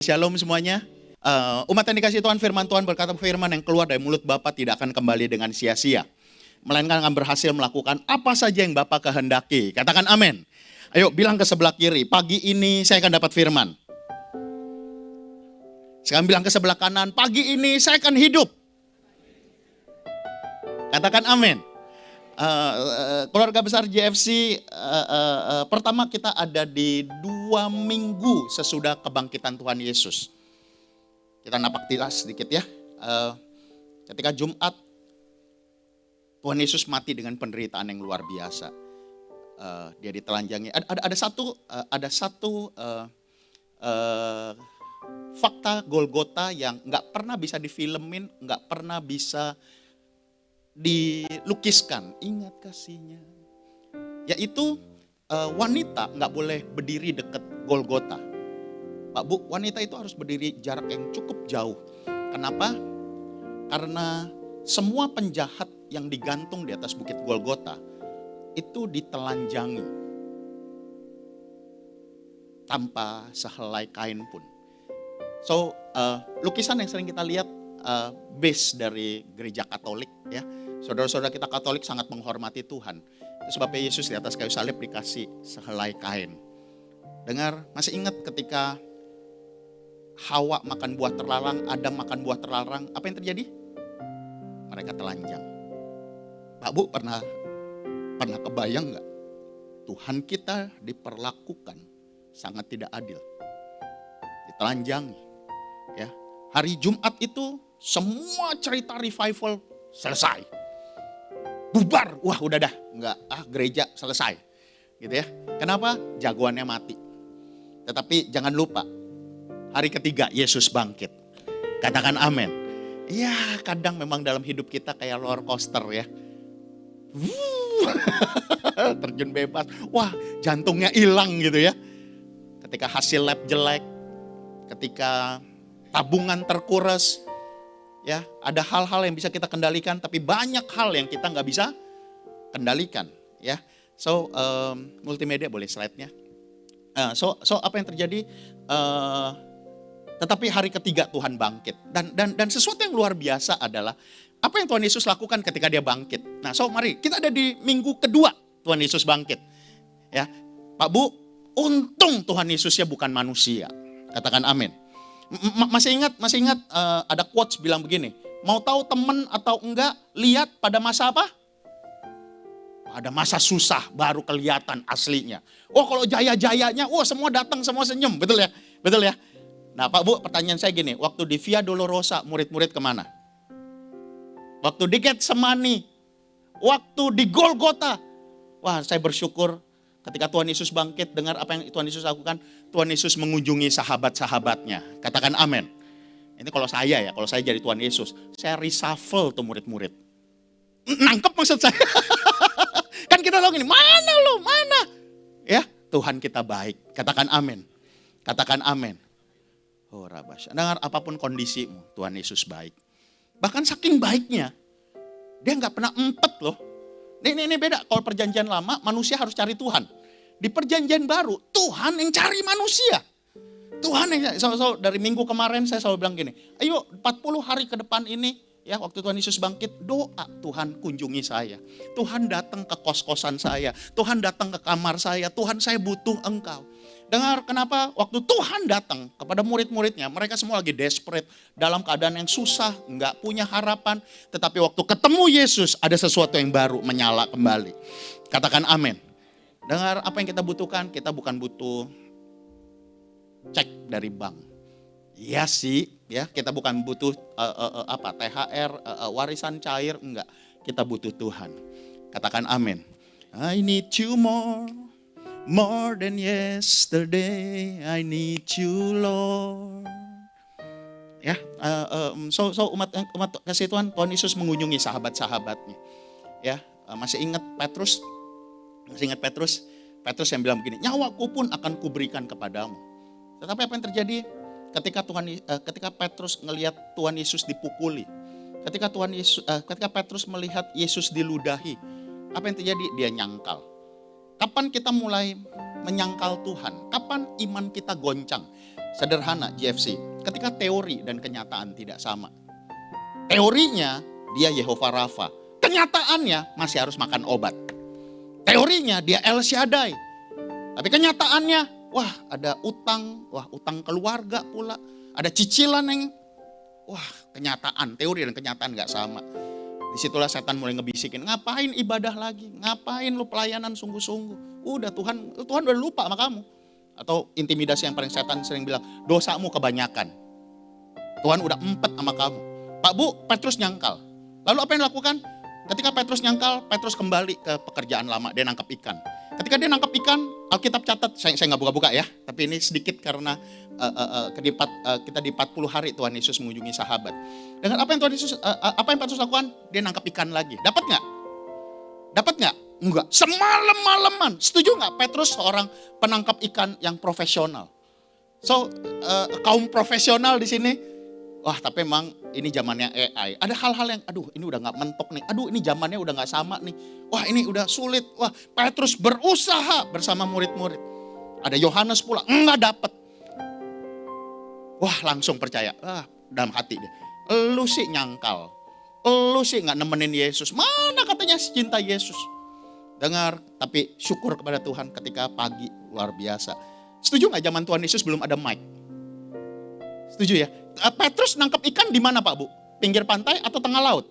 Shalom semuanya. Umat yang dikasih Tuhan berkata firman yang keluar dari mulut Bapa tidak akan kembali dengan sia-sia, melainkan akan berhasil melakukan apa saja yang Bapa kehendaki. Katakan amin. Ayo bilang ke sebelah kiri, pagi ini saya akan dapat firman. Sekarang bilang ke sebelah kanan, pagi ini saya akan hidup. Katakan amin. Keluarga besar JFC, pertama kita ada di 2 minggu sesudah kebangkitan Tuhan Yesus. Kita napak tilas sedikit ya. Ketika Jumat, Tuhan Yesus mati dengan penderitaan yang luar biasa. Dia ditelanjangi. Ada satu fakta Golgota yang nggak pernah bisa difilmin, nggak pernah bisa dilukiskan. Ingat kasihnya, yaitu wanita nggak boleh berdiri dekat Golgota. Pak Bu, wanita itu harus berdiri jarak yang cukup jauh. Kenapa? Karena semua penjahat yang digantung di atas bukit Golgota itu ditelanjangi tanpa sehelai kain pun. So, lukisan yang sering kita lihat base dari gereja Katolik ya. Saudara-saudara kita Katolik sangat menghormati Tuhan. Itu sebabnya Yesus di atas kayu salib dikasih sehelai kain. Dengar, masih ingat ketika Hawa makan buah terlarang, Adam makan buah terlarang, apa yang terjadi? Mereka telanjang. Pak Bu, pernah kebayang nggak? Tuhan kita diperlakukan sangat tidak adil. Ditelanjangi. Ya. Hari Jumat itu semua cerita revival selesai. Bubar, wah udah dah, gereja selesai. Gitu ya. Kenapa? Jagoannya mati. Tetapi jangan lupa, hari ketiga Yesus bangkit. Katakan amin. Ya, kadang memang dalam hidup kita kayak roller coaster ya. Terjun bebas. Wah, jantungnya hilang gitu ya. Ketika hasil lab jelek, ketika tabungan terkuras, ya, ada hal-hal yang bisa kita kendalikan, tapi banyak hal yang kita nggak bisa kendalikan, ya. So, multimedia boleh slide-nya. So apa yang terjadi? Tetapi hari ketiga Tuhan bangkit, dan sesuatu yang luar biasa adalah apa yang Tuhan Yesus lakukan ketika dia bangkit. Nah, so mari kita ada di minggu kedua Tuhan Yesus bangkit, ya. Pak Bu, untung Tuhan Yesusnya bukan manusia. Katakan amin. Masih ingat ada quotes bilang begini, mau tahu teman atau enggak, lihat pada masa apa? Pada masa susah baru kelihatan aslinya. Oh, kalau jaya-jayanya, semua datang, semua senyum, betul ya? Betul ya? Nah Pak Bu, pertanyaan saya gini, waktu di Via Dolorosa murid-murid kemana? Waktu di Getsemani, waktu di Golgota. Wah, saya bersyukur ketika Tuhan Yesus bangkit, dengar apa yang Tuhan Yesus lakukan. Tuhan Yesus mengunjungi sahabat-sahabatnya. Katakan amin. Ini kalau saya jadi Tuhan Yesus, saya reshuffle tuh murid-murid. Nangkep maksud saya? Kan kita tahu gini, mana lo, mana? Ya, Tuhan kita baik. Katakan amin. Katakan amin. Oh Rabasya, dengar apapun kondisimu, Tuhan Yesus baik. Bahkan saking baiknya, dia gak pernah empet loh. Ini beda, kalau perjanjian lama manusia harus cari Tuhan. Di perjanjian baru, Tuhan yang cari manusia. Tuhan yang, dari minggu kemarin saya selalu bilang gini, ayo 40 hari ke depan ini, ya waktu Tuhan Yesus bangkit, doa Tuhan kunjungi saya. Tuhan datang ke kos-kosan saya, Tuhan datang ke kamar saya, Tuhan saya butuh Engkau. Dengar kenapa waktu Tuhan datang kepada murid-muridnya, mereka semua lagi desperate, dalam keadaan yang susah, nggak punya harapan. Tetapi waktu ketemu Yesus, ada sesuatu yang baru menyala kembali. Katakan amin. Dengar apa yang kita butuhkan, kita bukan butuh cek dari bank. Iya sih, ya kita bukan butuh THR, warisan cair, enggak. Kita butuh Tuhan. Katakan amin. I need you more than yesterday. I need you, Lord. Ya, umat kasih Tuhan Yesus mengunjungi sahabat-sahabatnya. Ya, masih ingat Petrus? Masih ingat Petrus? Petrus yang bilang begini, nyawaku pun akan kuberikan kepadamu. Tetapi apa yang terjadi ketika Petrus ngelihat Tuhan Yesus dipukuli, ketika Petrus melihat Yesus diludahi, apa yang terjadi? Dia nyangkal. Kapan kita mulai menyangkal Tuhan? Kapan iman kita goncang? Sederhana GFC, ketika teori dan kenyataan tidak sama. Teorinya dia Yehova Rafa, kenyataannya masih harus makan obat. Teorinya dia El Shaddai, tapi kenyataannya ada utang, utang keluarga pula, ada cicilan yang kenyataan, teori dan kenyataan gak sama. Disitulah setan mulai ngebisikin, ngapain ibadah lagi, ngapain lu pelayanan sungguh-sungguh, udah Tuhan udah lupa sama kamu. Atau intimidasi yang paling setan sering bilang, dosamu kebanyakan, Tuhan udah empet sama kamu. Pak Bu, Petrus nyangkal. Lalu apa yang dilakukan? Ketika Petrus nyangkal, Petrus kembali ke pekerjaan lama, dia nangkap ikan. Ketika dia nangkap ikan, Alkitab catat, saya nggak buka-buka ya, tapi ini sedikit karena kita di 40 hari Tuhan Yesus mengunjungi sahabat. Dengan apa yang Petrus lakukan? Dia nangkap ikan lagi. Dapat nggak? Dapat nggak? Enggak. Semalam-malaman. Setuju nggak? Petrus seorang penangkap ikan yang profesional. Kaum profesional di sini. Tapi memang ini zamannya AI. Ada hal-hal yang, ini udah nggak mentok nih. Ini zamannya udah nggak sama nih. Ini udah sulit. Petrus berusaha bersama murid-murid. Ada Yohanes pula, nggak dapet. Langsung percaya. Dalam hati dia. Lu sih nyangkal. Lu sih nggak nemenin Yesus. Mana katanya cinta Yesus. Dengar, tapi syukur kepada Tuhan ketika pagi luar biasa. Setuju nggak zaman Tuhan Yesus belum ada mic? Setuju ya? Petrus nangkap ikan di mana Pak Bu? Pinggir pantai atau tengah laut?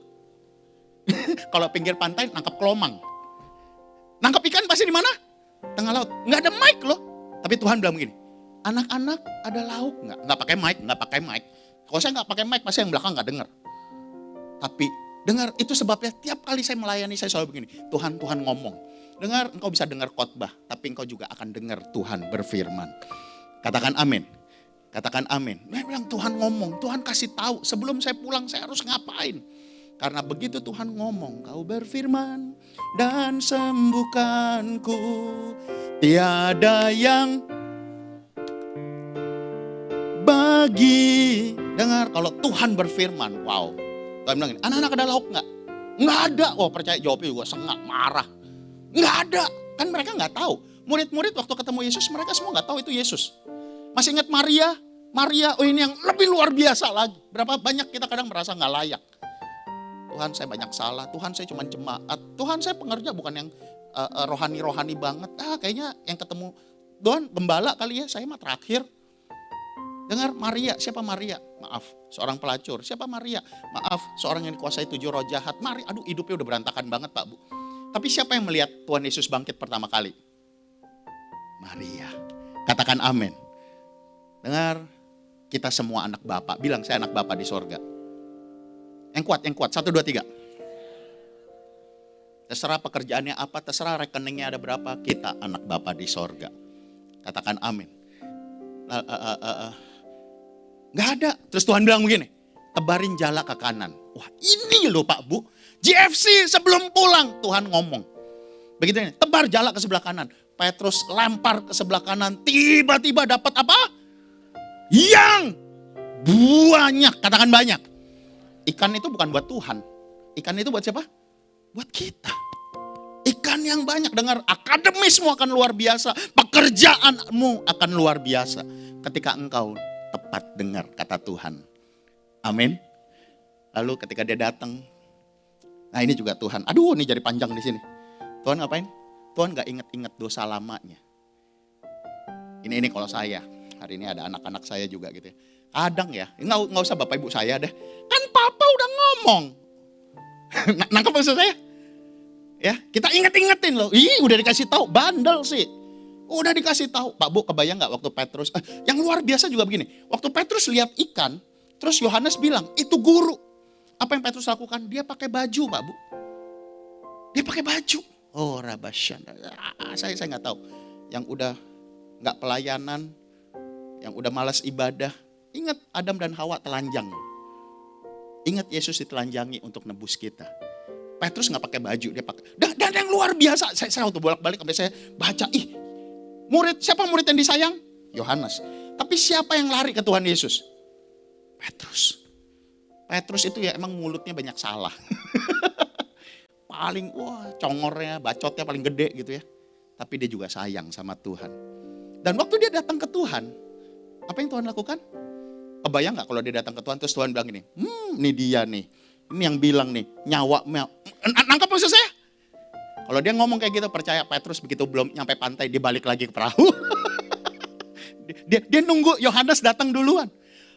Kalau pinggir pantai nangkap kelomang. Nangkap ikan pasti di mana? Tengah laut. Nggak ada mic loh. Tapi Tuhan bilang begini, anak-anak ada lauk nggak? Nggak pakai mic. Kalau saya nggak pakai mic, pasti yang belakang nggak dengar. Tapi dengar, itu sebabnya tiap kali saya melayani saya selalu begini, Tuhan ngomong. Dengar, engkau bisa dengar khotbah, tapi engkau juga akan dengar Tuhan berfirman. Katakan amin. Katakan amin. Dia bilang Tuhan ngomong, Tuhan kasih tahu sebelum saya pulang saya harus ngapain. Karena begitu Tuhan ngomong, kau berfirman dan sembuhkanku. Tiada yang bagi. Dengar, kalau Tuhan berfirman, wow. Tuhan bilang ini, anak-anak ada lauk nggak? Nggak ada. Percaya jawabnya juga sengak, marah. Nggak ada. Kan mereka nggak tahu. Murid-murid waktu ketemu Yesus, mereka semua nggak tahu itu Yesus. Masih ingat Maria? Ini yang lebih luar biasa lagi. Berapa banyak kita kadang merasa nggak layak. Tuhan saya banyak salah, Tuhan saya cuma jemaat, Tuhan saya pengerja bukan yang rohani-rohani banget. Kayaknya yang ketemu Tuhan gembala kali ya, saya mah terakhir. Dengar Maria, siapa Maria? Maaf, seorang pelacur. Siapa Maria? Maaf, seorang yang dikuasai 7 roh jahat. Hidupnya udah berantakan banget Pak Bu. Tapi siapa yang melihat Tuhan Yesus bangkit pertama kali? Maria. Katakan amin. Dengar, kita semua anak Bapa. Bilang saya anak Bapa di sorga. Yang kuat. 1, 2, 3. Terserah pekerjaannya apa, terserah rekeningnya ada berapa, kita anak Bapa di sorga. Katakan amin. Gak ada. Terus Tuhan bilang begini, tebarin jala ke kanan. Ini loh Pak Bu. GFC sebelum pulang Tuhan ngomong. Begitu ini, tebar jala ke sebelah kanan. Petrus lempar ke sebelah kanan. Tiba-tiba dapat apa? Yang banyak. Katakan banyak. Ikan itu bukan buat Tuhan. Ikan itu buat siapa? Buat kita. Ikan yang banyak. Dengar, akademismu akan luar biasa. Pekerjaanmu akan luar biasa. Ketika engkau tepat dengar kata Tuhan. Amin. Lalu ketika dia datang. Nah ini juga Tuhan. Ini jadi panjang di sini. Tuhan ngapain? Tuhan gak inget-inget dosa lamanya. Ini kalau saya. Hari ini ada anak-anak saya juga gitu ya. Kadang ya, nggak usah bapak ibu saya deh. Kan papa udah ngomong. Nangkep maksud saya? Ya, kita inget-ingetin loh. Udah dikasih tahu, bandel sih. Udah dikasih tahu. Pak Bu, kebayang nggak waktu Petrus? Yang luar biasa juga begini. Waktu Petrus lihat ikan, terus Yohanes bilang, itu guru. Apa yang Petrus lakukan? Dia pakai baju, Pak Bu. Dia pakai baju. Rabasyan. Saya nggak tahu. Yang udah nggak pelayanan, yang udah malas ibadah. Ingat Adam dan Hawa telanjang. Ingat Yesus ditelanjangi untuk nebus kita. Petrus nggak pakai baju, dia pakai. Dan yang luar biasa, saya waktu bolak-balik sampai saya baca, siapa murid yang disayang? Yohanes. Tapi siapa yang lari ke Tuhan Yesus? Petrus. Petrus itu ya emang mulutnya banyak salah. Paling congornya, bacotnya paling gede gitu ya. Tapi dia juga sayang sama Tuhan. Dan waktu dia datang ke Tuhan, Apa yang Tuhan lakukan? Kebayang gak kalau dia datang ke Tuhan terus Tuhan bilang gini, ini dia nih, ini yang bilang nih, nyawa, nangkap maksud saya? Kalau dia ngomong kayak gitu, percaya Petrus begitu belum nyampe pantai, dia balik lagi ke perahu. dia nunggu Yohanes datang duluan.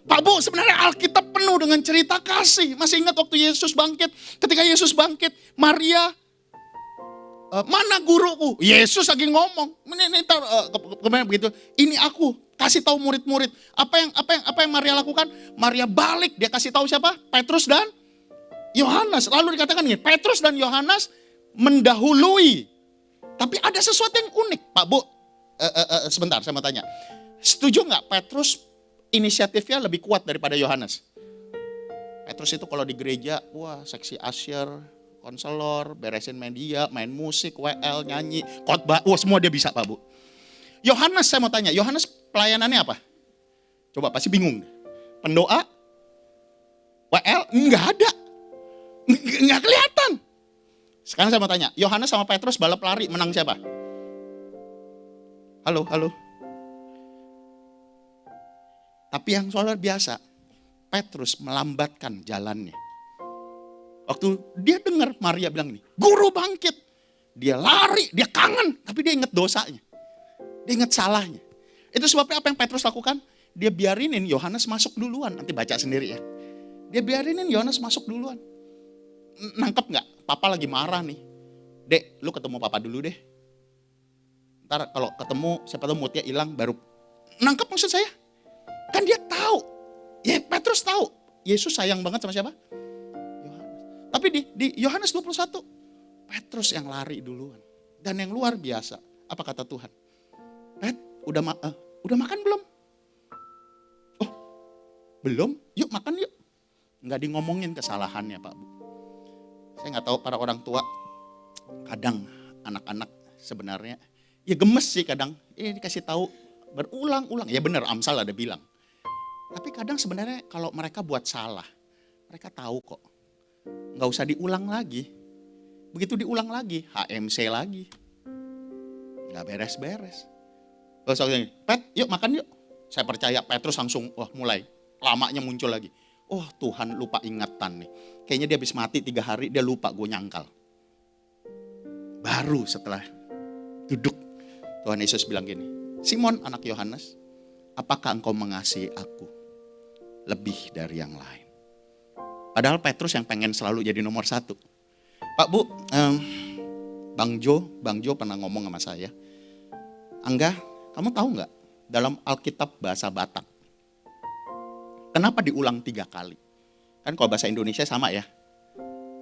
Pak Bu, sebenarnya Alkitab penuh dengan cerita kasih. Masih ingat waktu Yesus bangkit? Ketika Yesus bangkit, Maria, mana guruku? Yesus lagi ngomong. Kemudian begitu, ini aku, kasih tahu murid-murid. Apa yang Maria lakukan? Maria balik, dia kasih tahu siapa? Petrus dan Yohanes. Lalu dikatakan gini, Petrus dan Yohanes mendahului. Tapi ada sesuatu yang unik, Pak Bu. Sebentar, saya mau tanya. Setuju nggak Petrus inisiatifnya lebih kuat daripada Yohanes? Petrus itu kalau di gereja, wah seksi asyir, konselor, beresin media, main musik, WL, nyanyi, khotbah, wah semua dia bisa Pak Bu. Yohanes saya mau tanya, Yohanes pelayanannya apa? Coba pasti bingung. Pendoa? WL? Nggak ada. Nggak kelihatan. Sekarang saya mau tanya, Yohanes sama Petrus balap lari, menang siapa? Halo. Tapi yang luar biasa, Petrus melambatkan jalannya. Waktu dia dengar Maria bilang ini, guru bangkit. Dia lari, dia kangen, tapi dia ingat dosanya. Dia ingat salahnya. Itu sebabnya apa yang Petrus lakukan? Dia biarinin Yohanes masuk duluan. Nanti baca sendiri ya. Dia biarinin Yohanes masuk duluan. Nangkep gak? Papa lagi marah nih. Dek, lu ketemu papa dulu deh. Ntar kalau ketemu, siapa tahu moodnya hilang baru. Nangkep maksud saya? Kan dia tahu. Ya Petrus tahu. Yesus sayang banget sama siapa? Yohanes. Tapi di Yohanes 21, Petrus yang lari duluan. Dan yang luar biasa, apa kata Tuhan? Pet, udah makan belum? Oh, belum? Yuk makan yuk. Nggak di ngomongin kesalahannya Pak Bu. Saya nggak tahu para orang tua, kadang anak-anak sebenarnya, ya gemes sih kadang. Dikasih tahu berulang-ulang. Ya benar, Amsal ada bilang. Tapi kadang sebenarnya kalau mereka buat salah, mereka tahu kok. Nggak usah diulang lagi. Begitu diulang lagi, HMC lagi. Nggak beres-beres. Soalnya, Pet, yuk makan yuk. Saya percaya Petrus langsung, mulai. Lamanya muncul lagi. Oh Tuhan lupa ingatan nih. Kayaknya dia habis mati 3 hari, dia lupa gue nyangkal. Baru setelah duduk, Tuhan Yesus bilang gini, Simon anak Yohanes, apakah engkau mengasihi aku lebih dari yang lain? Padahal Petrus yang pengen selalu jadi nomor 1. Pak Bu, Bang Jo pernah ngomong sama saya, Angga, kamu tahu nggak dalam Alkitab bahasa Batak, kenapa diulang 3 kali? Kan kalau bahasa Indonesia sama ya.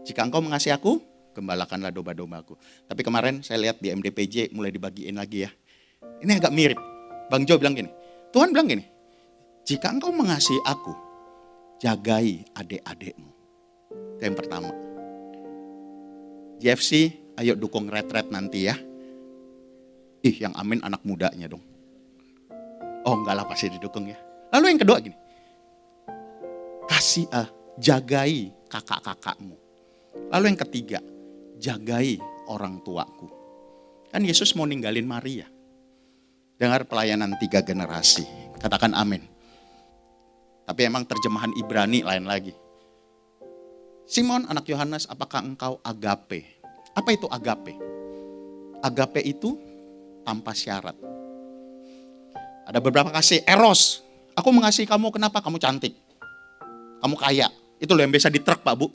Jika engkau mengasihi aku, gembalakanlah domba-dombaku. Tapi kemarin saya lihat di MDPJ mulai dibagiin lagi ya. Ini agak mirip. Bang Jo bilang gini, Tuhan bilang gini, jika engkau mengasihi aku, jagai adik-adikmu. Itu yang pertama. JFC, ayo dukung retret nanti ya. Yang amin anak mudanya dong. Oh enggak lah pasti didukung ya. Lalu yang kedua gini, jagai kakak-kakakmu. Lalu yang ketiga, jagai orang tuaku. Kan Yesus mau ninggalin Maria. Dengar pelayanan 3 generasi. Katakan amin. Tapi emang terjemahan Ibrani lain lagi. Simon anak Yohanes, apakah engkau agape? Apa itu agape? Agape itu tanpa syarat. Ada beberapa kasih, eros. Aku mengasihi kamu, kenapa? Kamu cantik. Kamu kaya. Itu loh yang biasa di truk Pak Bu.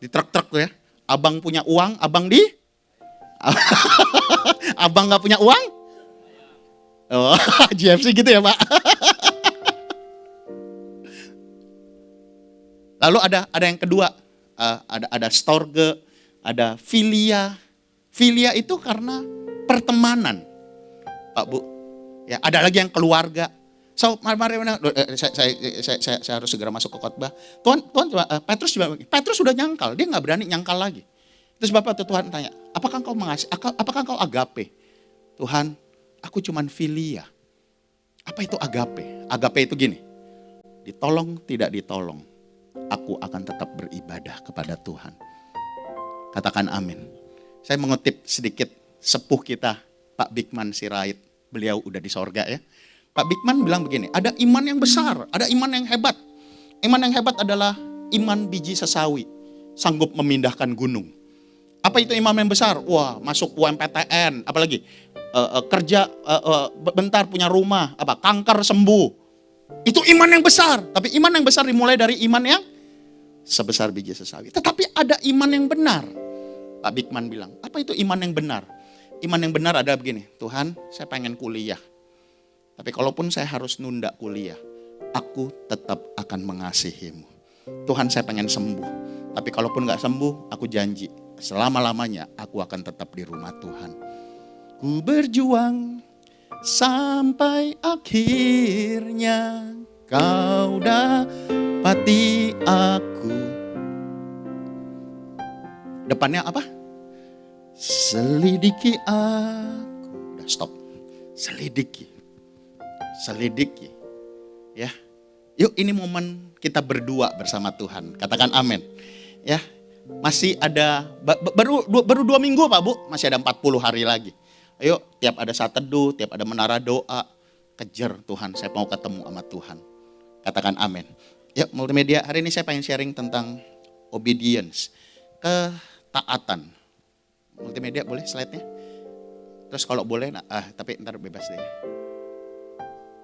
Di truk-truk ya. Abang punya uang, abang di? Abang gak punya uang? Oh, JFC gitu ya Pak. Lalu ada yang kedua. Ada storge, ada filia. Filia itu karena pertemanan. Pak Bu. Ya, ada lagi yang keluarga. So, mari saya harus segera masuk ke khotbah. Tuhan Petrus sudah nyangkal, dia nggak berani nyangkal lagi. Terus Bapak Tuhan tanya, apakah engkau mengasihi? Apakah engkau agape? Tuhan, aku cuman filia. Apa itu agape? Agape itu gini, ditolong tidak ditolong, aku akan tetap beribadah kepada Tuhan. Katakan amin. Saya mengutip sedikit sepuh kita, Pak Bigman Sirait. Beliau udah di sorga ya. Pak Bigman bilang begini, ada iman yang besar, ada iman yang hebat. Iman yang hebat adalah iman biji sesawi, sanggup memindahkan gunung. Apa itu iman yang besar? Wah, masuk UMPTN, apalagi kerja bentar punya rumah, kanker sembuh. Itu iman yang besar. Tapi iman yang besar dimulai dari iman yang sebesar biji sesawi. Tetapi ada iman yang benar. Pak Bigman bilang, apa itu iman yang benar? Iman yang benar ada begini, Tuhan, saya pengen kuliah. Tapi kalaupun saya harus nunda kuliah, aku tetap akan mengasihimu. Tuhan, saya pengen sembuh. Tapi kalaupun gak sembuh, aku janji, selama-lamanya aku akan tetap di rumah Tuhan. Ku berjuang sampai akhirnya kau dapati aku. Depannya apa? Selidiki aku. Udah stop. Selidiki. Ya. Yuk, ini momen kita berdua bersama Tuhan. Katakan amin. Ya. Masih ada baru 2 minggu Pak Bu, masih ada 40 hari lagi. Ayo, tiap ada saat teduh, tiap ada menara doa, kejar Tuhan, saya mau ketemu sama Tuhan. Katakan amin. Yuk, multimedia, hari ini saya pengen sharing tentang obedience, ketaatan. Multimedia boleh slide-nya? Terus kalau boleh, tapi ntar bebas deh.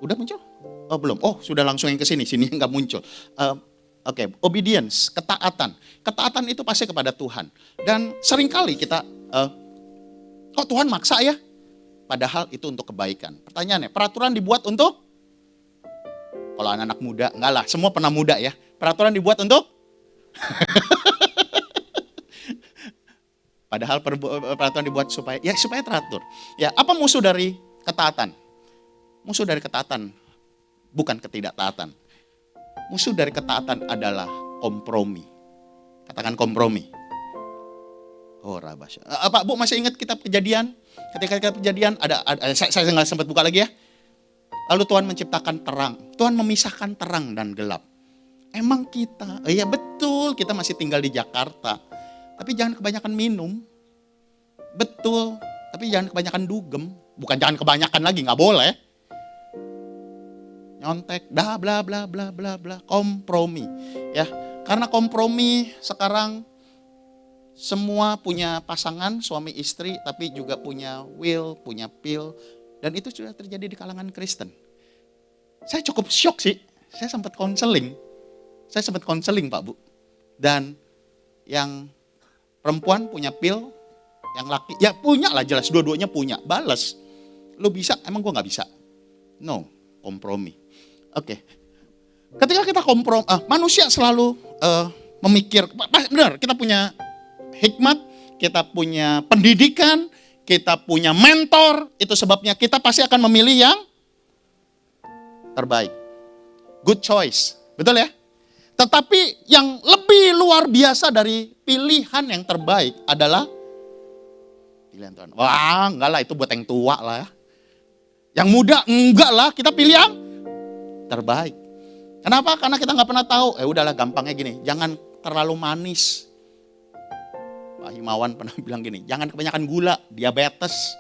Udah muncul? Oh belum, sudah langsung yang ke sini nggak muncul. Oke, obedience, ketaatan. Ketaatan itu pasti kepada Tuhan. Dan seringkali kita, kok Tuhan maksa ya? Padahal itu untuk kebaikan. Pertanyaannya, peraturan dibuat untuk? Kalau anak-anak muda, enggak lah, semua pernah muda ya. Peraturan dibuat untuk? Padahal peraturan dibuat supaya teratur. Ya, apa musuh dari ketaatan? Musuh dari ketaatan bukan ketidaktaatan. Musuh dari ketaatan adalah kompromi. Katakan kompromi. Oh, rabasya. Pak Bu masih ingat kitab Kejadian? Ketika Kejadian ada saya nggak sempat buka lagi ya. Lalu Tuhan menciptakan terang. Tuhan memisahkan terang dan gelap. Emang kita, iya betul, kita masih tinggal di Jakarta. Tapi jangan kebanyakan minum. Betul, tapi jangan kebanyakan dugem. Bukan jangan kebanyakan lagi, nggak boleh. Nyontek, bla bla bla bla bla, kompromi. Ya, karena kompromi sekarang semua punya pasangan, suami istri, tapi juga punya will, punya pill. Dan itu sudah terjadi di kalangan Kristen. Saya cukup syok sih, saya sempat konseling Pak Bu. Dan yang perempuan punya pil, yang laki, ya punya lah jelas, dua-duanya punya, balas. Lu bisa, emang gua gak bisa? No, kompromi. Oke. Ketika kita kompromi, manusia selalu memikir, benar, kita punya hikmat, kita punya pendidikan, kita punya mentor, itu sebabnya kita pasti akan memilih yang terbaik. Good choice, betul ya? Tetapi yang lebih luar biasa dari pilihan yang terbaik adalah pilihan Tuhan. Wah, enggak lah, itu buat yang tua lah ya. Yang muda, enggak lah, kita pilih yang terbaik. Kenapa? Karena kita nggak pernah tahu. Udahlah, gampangnya gini, jangan terlalu manis. Pak Himawan pernah bilang gini, jangan kebanyakan gula, diabetes.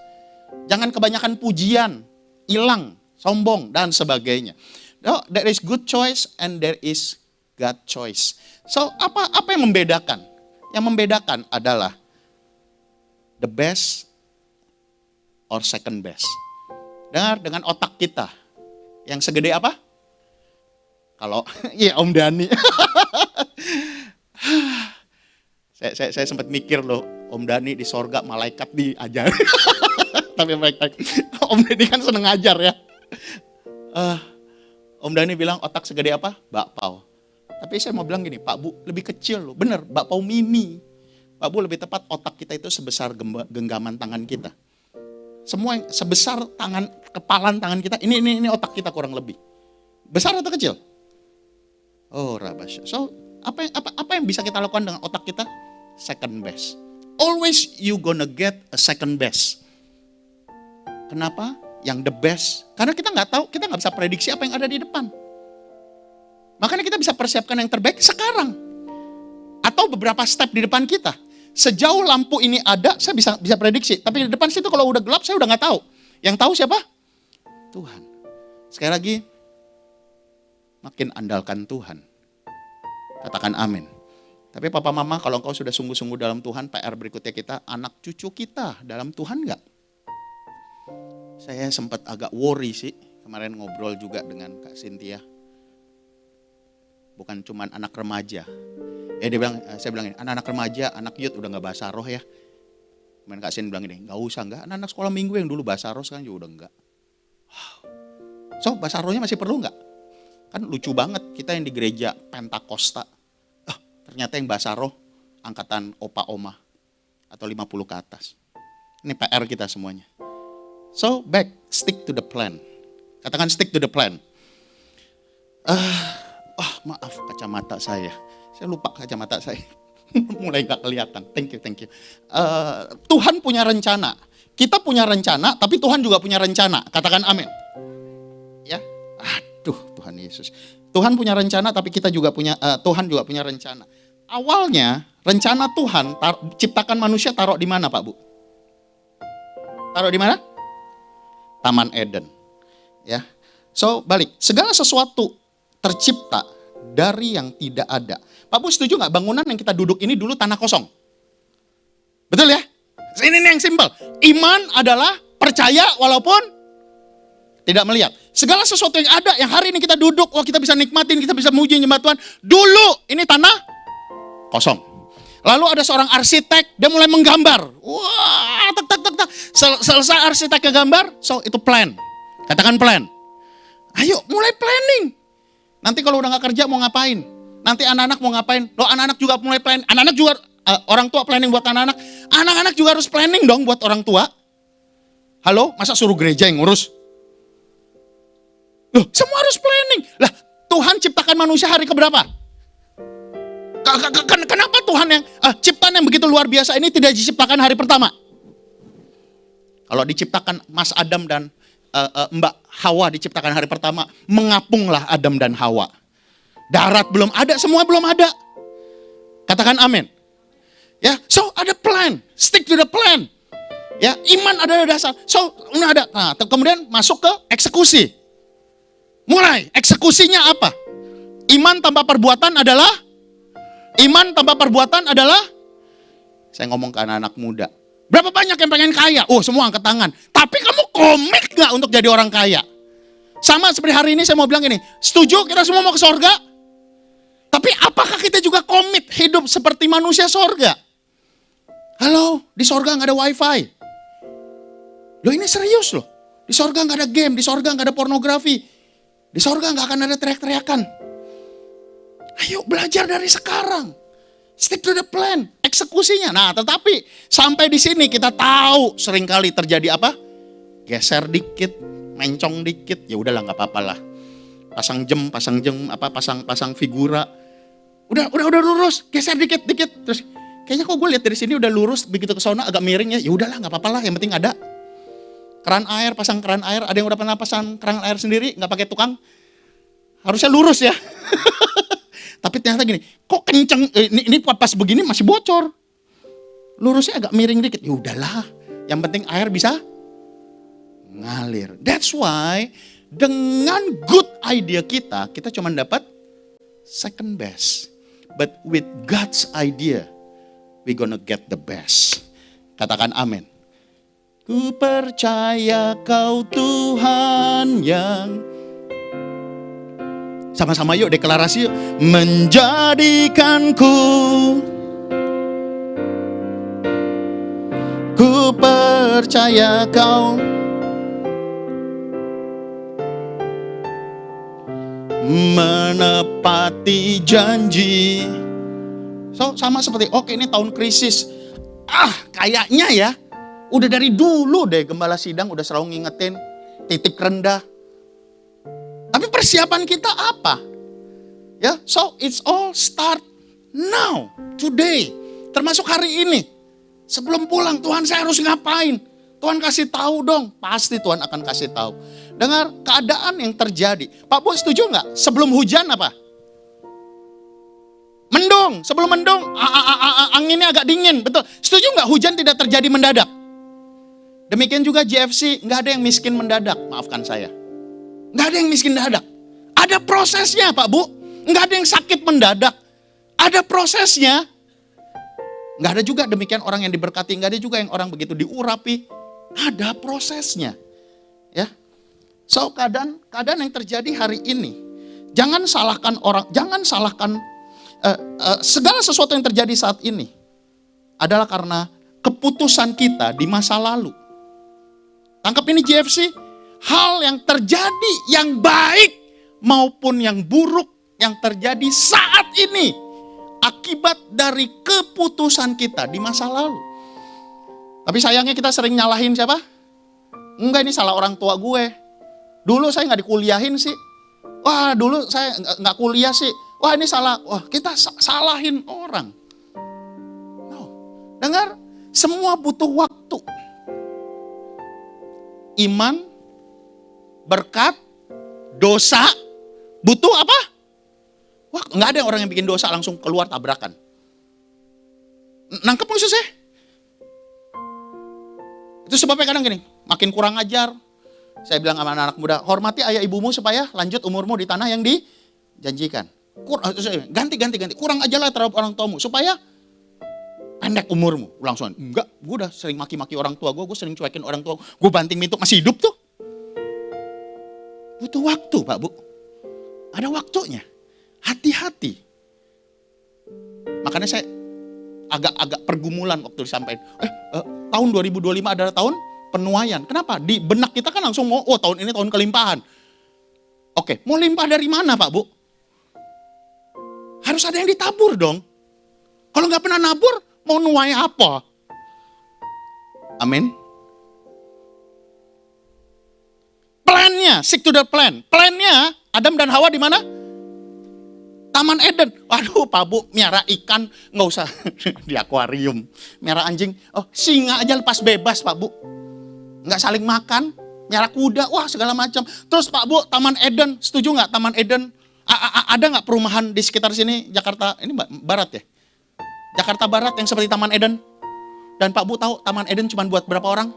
Jangan kebanyakan pujian, hilang, sombong, dan sebagainya. No, there is good choice and there is God choice. So, apa yang membedakan? Yang membedakan adalah the best or second best. Dengar, dengan otak kita. Yang segede apa? Kalau, iya Om Dhani. Saya sempat mikir loh, Om Dhani di sorga malaikat diajar. Tapi Om Dhani kan seneng ngajar ya. Om Dhani bilang otak segede apa? Bakpao. Tapi saya mau bilang gini, Pak Bu lebih kecil loh, bener, bakpao mini. Pak Bu lebih tepat otak kita itu sebesar genggaman tangan kita. Semua yang sebesar kepalan tangan kita, ini otak kita kurang lebih. Besar atau kecil? Oh, rabasya. So, apa yang bisa kita lakukan dengan otak kita? Second best. Always you gonna get a second best. Kenapa? Yang the best. Karena kita nggak tahu, kita nggak bisa prediksi apa yang ada di depan. Makanya kita bisa persiapkan yang terbaik sekarang. Atau beberapa step di depan kita. Sejauh lampu ini ada, saya bisa prediksi. Tapi di depan situ kalau udah gelap, saya udah nggak tahu. Yang tahu siapa? Tuhan. Sekali lagi, makin andalkan Tuhan. Katakan amin. Tapi papa mama, kalau engkau sudah sungguh-sungguh dalam Tuhan, PR berikutnya kita, anak cucu kita dalam Tuhan enggak? Saya sempat agak worry sih, kemarin ngobrol juga dengan Kak Cynthia. Bukan cuma anak remaja. Saya bilang ini, anak-anak remaja, anak youth udah gak bahasa roh ya. Kemarin Kak Cynthia bilang ini, gak usah enggak. Anak-anak sekolah minggu yang dulu bahasa roh sekarang juga udah enggak. Wow. So bahasa rohnya masih perlu enggak? Kan lucu banget kita yang di gereja Pentakosta. Ternyata yang bahasa roh angkatan opa oma atau 50 ke atas. Ini PR kita semuanya. So stick to the plan. Katakan stick to the plan. Maaf kacamata saya. Saya lupa kacamata saya. Mulai gak kelihatan. Thank you. Tuhan punya rencana. Kita punya rencana, tapi Tuhan juga punya rencana. Katakan amin. Ya, aduh Tuhan Yesus. Tuhan punya rencana, tapi kita juga punya Tuhan juga punya rencana. Awalnya rencana Tuhan ciptakan manusia taruh di mana, Pak Bu? Taruh di mana? Taman Eden. Ya. So balik, segala sesuatu tercipta dari yang tidak ada. Pak Bu setuju nggak bangunan yang kita duduk ini dulu tanah kosong? Betul ya? Ini yang simpel. Iman adalah percaya walaupun tidak melihat. Segala sesuatu yang ada, yang hari ini kita duduk, kita bisa nikmatin, kita bisa memuji nyembah Tuhan. Dulu ini tanah kosong. Lalu ada seorang arsitek, dia mulai menggambar. Wah, tak. Selesai arsitek gambar, so itu plan. Katakan plan. Ayo mulai planning. Nanti kalau udah gak kerja mau ngapain? Nanti anak-anak mau ngapain? Loh anak-anak juga mulai plan. Anak-anak juga, orang tua planning buat anak-anak. Anak-anak juga harus planning dong buat orang tua. Halo, masa suruh gereja yang ngurus? Loh, semua harus planning. Lah, Tuhan ciptakan manusia hari keberapa? Kenapa Tuhan yang ciptaan yang begitu luar biasa ini tidak diciptakan hari pertama? Kalau diciptakan Mas Adam dan Mbak Hawa diciptakan hari pertama, mengapunglah Adam dan Hawa. Darat belum ada, semua belum ada. Katakan amin. Ya, so ada plan, stick to the plan. Ya, iman ada dasar. So, ada. Nah, kemudian masuk ke eksekusi. Mulai, eksekusinya apa? Iman tanpa perbuatan adalah saya ngomong ke anak-anak muda. Berapa banyak yang pengen kaya? Oh, semua angkat tangan. Tapi kamu komit gak untuk jadi orang kaya? Sama seperti hari ini saya mau bilang gini, setuju kita semua mau ke sorga? Tapi apakah kita juga komit hidup seperti manusia sorga? Halo, di sorga gak ada wifi. Loh ini serius loh. Di sorga gak ada game, di sorga gak ada pornografi. Di sorga gak akan ada teriak-teriakan. Ayo belajar dari sekarang. Stick to the plan, eksekusinya. Nah, tetapi sampai di sini kita tahu seringkali terjadi apa? Geser dikit, mencong dikit, ya udahlah nggak apa-apa lah. Pasang figura. Udah lurus, geser dikit. Terus kayaknya kok gue lihat dari sini udah lurus, begitu ke sana agak miring ya. Ya udahlah nggak apa-apa lah, yang penting ada. Keran air, pasang keran air. Ada yang udah pernah pasang keran air sendiri, nggak pakai tukang? Harusnya lurus ya. Tapi ternyata gini, kok kenceng, ini pas begini masih bocor. Lurusnya agak miring dikit. Ya udahlah, yang penting air bisa ngalir. That's why dengan good idea kita cuma dapat second best. But with God's idea, we gonna get the best. Katakan amin. Ku percaya kau Tuhan yang sama-sama yuk deklarasi yuk. Menjadikanku, ku percaya kau menepati janji. So sama seperti oke ini tahun krisis. Kayaknya ya udah dari dulu deh Gembala Sidang udah selalu ngingetin titik rendah. Tapi persiapan kita apa? Ya, so it's all start now, today. Termasuk hari ini. Sebelum pulang, Tuhan saya harus ngapain? Tuhan kasih tahu dong. Pasti Tuhan akan kasih tahu. Dengar keadaan yang terjadi. Pak Bu setuju nggak? Sebelum hujan apa? Mendung. Sebelum mendung, anginnya agak dingin. Betul. Setuju nggak hujan tidak terjadi mendadak? Demikian juga GFC, nggak ada yang miskin mendadak. Maafkan saya. Nggak ada yang miskin dadak. Ada prosesnya Pak Bu. Nggak ada yang sakit mendadak. Ada prosesnya. Nggak ada juga demikian orang yang diberkati. Nggak ada juga yang orang begitu diurapi. Ada prosesnya. Ya. So keadaan yang terjadi hari ini. Jangan salahkan orang. Jangan salahkan segala sesuatu yang terjadi saat ini. Adalah karena keputusan kita di masa lalu. Tangkap ini GFC. Hal yang terjadi yang baik maupun yang buruk yang terjadi saat ini akibat dari keputusan kita di masa lalu. Tapi sayangnya kita sering nyalahin siapa? Enggak, ini salah orang tua gue. Dulu saya nggak dikuliahin sih. Wah, dulu saya nggak kuliah sih. Wah, ini salah. Wah, kita salahin orang. No. Dengar, semua butuh waktu. Iman, berkat, dosa, butuh apa? Wah, nggak ada orang yang bikin dosa langsung keluar tabrakan. Nangkep maksud saya? Itu sebabnya kadang gini, makin kurang ajar. Saya bilang sama anak-anak muda, hormati ayah ibumu supaya lanjut umurmu di tanah yang dijanjikan. Ganti. Kurang ajarlah terhadap orang tuamu supaya pendek umurmu. Langsung, enggak, gue udah sering maki-maki orang tua gue sering cuekin orang tua gue banting pintu masih hidup tuh. Butuh waktu Pak Bu. Ada waktunya. Hati-hati. Makanya saya agak pergumulan waktu disampaikan. Tahun 2025 adalah tahun penuaian. Kenapa? Di benak kita kan langsung mau, tahun ini tahun kelimpahan. Oke, mau limpah dari mana Pak Bu? Harus ada yang ditabur dong. Kalau nggak pernah nabur, mau nuai apa? Amin. Plannya, stick to the plan. Plannya, Adam dan Hawa di mana? Taman Eden. Waduh Pak Bu, miara ikan nggak usah di akuarium. Miara anjing, singa aja lepas bebas Pak Bu. Nggak saling makan, miara kuda, wah segala macam. Terus Pak Bu, Taman Eden, setuju nggak Taman Eden? Ada nggak perumahan di sekitar sini, Jakarta, ini Barat ya? Jakarta Barat yang seperti Taman Eden? Dan Pak Bu tahu Taman Eden cuma buat berapa orang?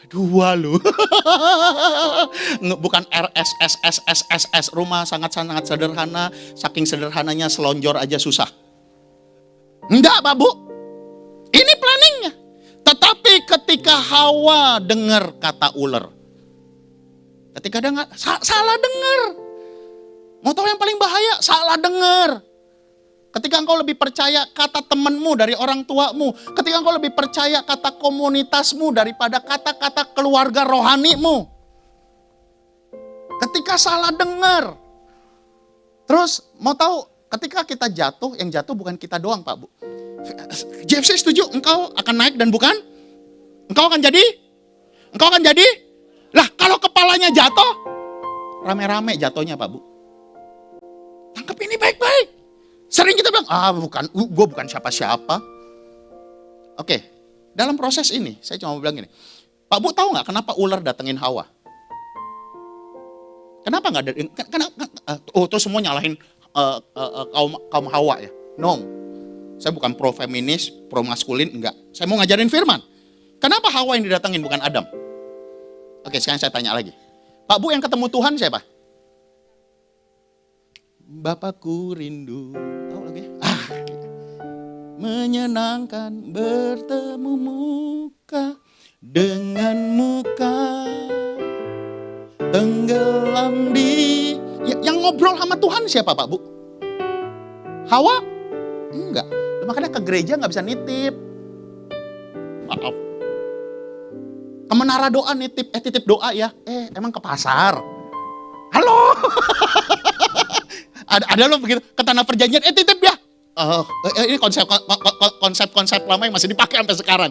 2 loh. Bukan RSSSSSS, rumah sangat-sangat sederhana, saking sederhananya selonjor aja susah. Enggak Pak Bu, ini planningnya. Tetapi ketika Hawa dengar kata ular, ketika dengar, salah dengar. Mau tahu yang paling bahaya? Salah dengar. Ketika engkau lebih percaya kata temanmu dari orang tuamu. Ketika engkau lebih percaya kata komunitasmu daripada kata-kata keluarga rohanimu. Ketika salah dengar. Terus mau tahu ketika kita jatuh, yang jatuh bukan kita doang Pak Bu. JFC setuju engkau akan naik dan bukan? Engkau akan jadi? Engkau akan jadi? Lah kalau kepalanya jatuh, rame-rame jatuhnya Pak Bu. Tangkap ini baik-baik. Sering kita bilang, gue bukan siapa-siapa. Oke, dalam proses ini, saya cuma bilang gini. Pak Bu tahu nggak kenapa ular datengin Hawa? Kenapa nggak? Terus semua nyalahin kaum Hawa ya? No, saya bukan pro feminis, pro maskulin, enggak. Saya mau ngajarin firman. Kenapa Hawa yang didatengin bukan Adam? Oke, sekarang saya tanya lagi. Pak Bu yang ketemu Tuhan siapa? Bapakku rindu. Tahu lagi? Menyenangkan bertemu muka dengan muka. Tenggelam di... Yang ngobrol sama Tuhan siapa Pak Bu? Hawa? Enggak. Makanya ke gereja gak bisa nitip. Maaf. Ke menara doa nitip. Titip doa ya. Emang ke pasar? Halo? Ada lo begitu ke tanah perjanjian, titip ya. Ini konsep lama yang masih dipakai sampai sekarang.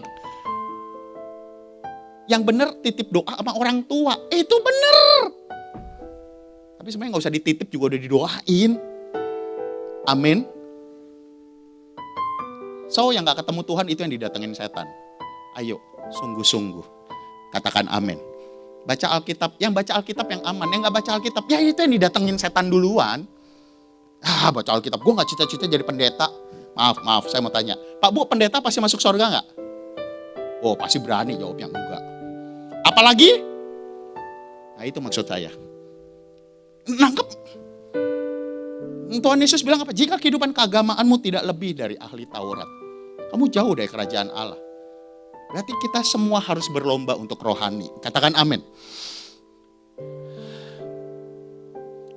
Yang benar titip doa sama orang tua, itu benar. Tapi sebenarnya nggak usah dititip juga udah didoain. Amin. So yang nggak ketemu Tuhan itu yang didatengin setan. Ayo, sungguh-sungguh katakan amin. Baca Alkitab, yang baca Alkitab yang aman, yang nggak baca Alkitab, ya itu yang didatengin setan duluan. Baca Alkitab, gue gak cita-cita jadi pendeta. Maaf, saya mau tanya. Pak Bu, pendeta pasti masuk surga gak? Oh, pasti berani jawabnya enggak. Apalagi? Nah, itu maksud saya. Nangkep. Tuhan Yesus bilang apa? Jika kehidupan keagamaanmu tidak lebih dari ahli Taurat, kamu jauh dari kerajaan Allah. Berarti kita semua harus berlomba untuk rohani. Katakan amin.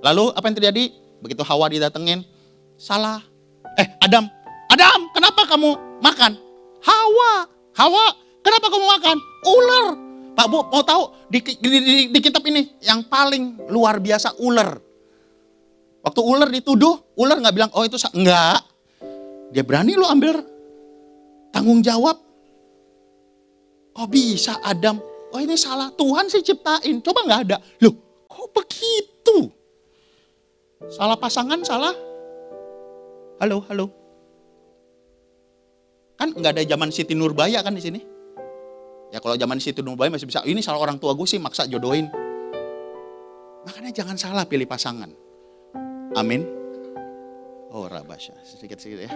Lalu apa yang terjadi? Begitu Hawa didatengin, salah. Adam, kenapa kamu makan? Hawa, kenapa kamu makan? Ular. Pak Bu, mau tahu di kitab ini yang paling luar biasa ular. Waktu ular dituduh, ular nggak bilang, oh itu enggak. Dia berani lo ambil tanggung jawab. Kok bisa Adam? Oh ini salah, Tuhan sih ciptain, coba nggak ada. Loh, kok begitu? Salah pasangan, salah? Halo. Kan nggak ada zaman Siti Nurbaya kan di sini? Ya kalau zaman Siti Nurbaya masih bisa, ini salah orang tua gue sih maksa jodohin. Makanya jangan salah pilih pasangan. Amin. Oh rabasya, sedikit ya.